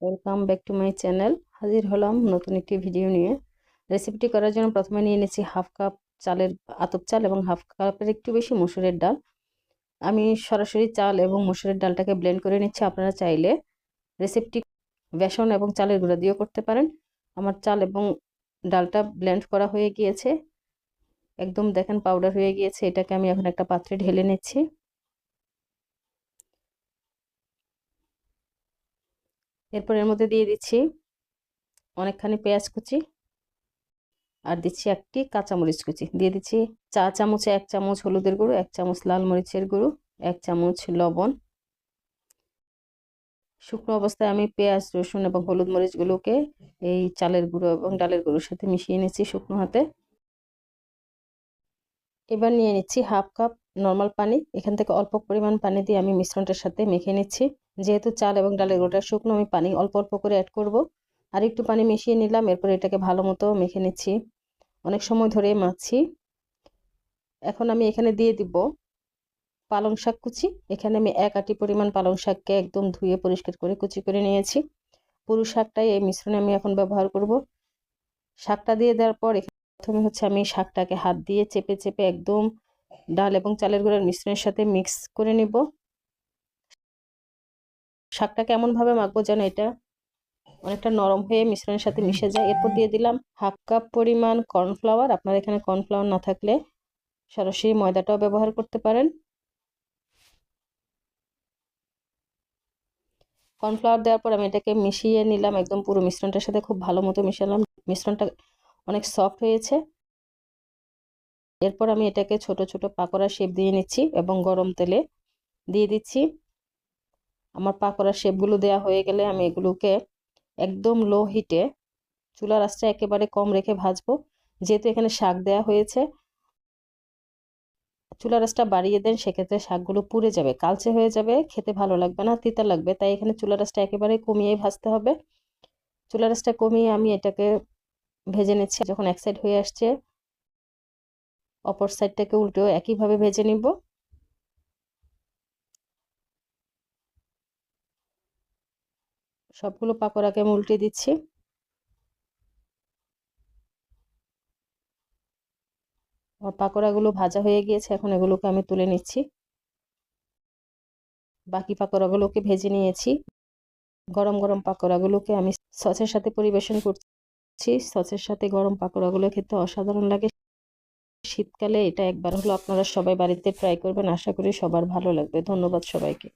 Welcome back to my channel. হাজির হলাম নতুন একটি ভিডিও নিয়ে। রেসিপিটি করার জন্য প্রথমে নিয়ে নিয়েছি হাফ কাপ চালের আতপ চাল এবং হাফ কাপের একটু বেশি মসুরের ডাল। আমি সরাসরি চাল এবং মসুরের ডালটাকে ব্লেন্ড করে নিচ্ছি। আপনারা চাইলে রেসিপিটি বেসন এবং চালের গুঁড়া দিয়েও করতে পারেন। আমার চাল এবং ডালটা ব্লেন্ড করা হয়ে গিয়েছে, একদম দেখেন পাউডার হয়ে গিয়েছে। এটাকে আমি এখন একটা পাত্রে ঢেলে নিচ্ছি। এরপর এর মধ্যে দিয়ে দিচ্ছি অনেকখানি পেঁয়াজ কুচি, আর দিচ্ছি একটি কাঁচামরিচ কুচি। দিয়ে দিচ্ছি চা চামচে 1 চামচ হলুদের গুঁড়ো, 1 চামচ লাল মরিচের গুঁড়ো, 1 চামচ লবণ। শুকনো অবস্থায় আমি পেঁয়াজ, রসুন এবং হলুদ মরিচগুলোকে এই চালের গুঁড়ো এবং ডালের গুঁড়োর সাথে মিশিয়ে নিচ্ছি শুকনো হাতে। এবার নিয়ে নিচ্ছি হাফ কাপ নর্মাল পানি। এখান থেকে অল্প পরিমাণ পানি দিয়ে আমি মিশ্রণটার সাথে মেখে নিচ্ছি। যেহেতু চাল এবং ডালের গুঁড়োটা শুকনো, আমি পানি অল্প অল্প করে অ্যাড করব। আর একটু পানি মিশিয়ে নিলাম। এরপর এটাকে ভালো মতো মেখে নিচ্ছি, অনেক সময় ধরে মাখছি। এখন আমি এখানে দিয়ে দিব পালং শাক কুচি। এখানে আমি 1 আটি পরিমাণ পালং শাককে একদম ধুয়ে পরিষ্কার করে কুচি করে নিয়েছি। পুরো শাকটাই এই মিশ্রণে আমি এখন ব্যবহার করব। শাকটা দিয়ে দেওয়ার পর প্রথমে আমি শাকটাকে হাত দিয়ে চেপে চেপে একদম ডাল এবং চালের গুঁড়ার মিশ্রণের সাথে মিক্স করে নিব। শাকটাকে এমন ভাবে মাখবো যেন এটা অনেকটা নরম হয়ে মিশ্রণের সাথে মিশে যায়। এরপর দিয়ে দিলাম হাফ কাপ পরিমাণ কর্নফ্লাওয়ার। আপনার এখানে কর্নফ্লাওয়ার না থাকলে সরাসরি ময়দাটাও ব্যবহার করতে পারেন। কর্নফ্লাওয়ার দেওয়ার পর আমি এটাকে মিশিয়ে নিলাম, একদম পুরো মিশ্রণটার সাথে খুব ভালো মতো মিশালাম। মিশ্রণটা অনেক সফট হয়েছে। এরপর আমি এটাকে ছোট ছোট পাকোড়া শেপ দিয়ে নিচ্ছি এবং গরম তেলে দিয়ে দিচ্ছি। আমার পাকোড়া শেপগুলো দেওয়া হয়ে গেলে আমি এগুলোকে একদম লো হিটে, চুলার আঁচটা একেবারে কম রেখে ভাজবো। যেহেতু এখানে শাক দেওয়া হয়েছে, চুলার আঁচটা বাড়িয়ে দেন, সেক্ষেত্রে শাকগুলো পুড়ে যাবে, কালচে হয়ে যাবে, খেতে ভালো লাগবে না, তিতা লাগবে। তাই এখানে চুলার আঁচটা একেবারে কমিয়েই ভাজতে হবে। চুলার আঁচটা কমিয়ে আমি এটাকে ভেজে নিচ্ছি। যখন এক সাইড হয়ে আসছে, অপর সাইডটাকে উল্টেও একইভাবে ভেজে নিব। সবগুলো পাকোড়াকে আমি উল্টে দিচ্ছি। আমার পাকোড়াগুলো ভাজা হয়ে গিয়েছে, এখন এগুলোকে আমি তুলে নিচ্ছি। বাকি পাকোড়াগুলোকে ভেজে নিয়েছি। গরম গরম পাকোড়াগুলোকে আমি সসের সাথে পরিবেশন করছি। সসের সাথে গরম পাকোড়াগুলো খেতে অসাধারণ লাগে। শীতকালে এটা একবার হলো আপনারা সবাই বাড়িতে ট্রাই করবেন, আশা করি সবার ভালো লাগবে। ধন্যবাদ সবাইকে।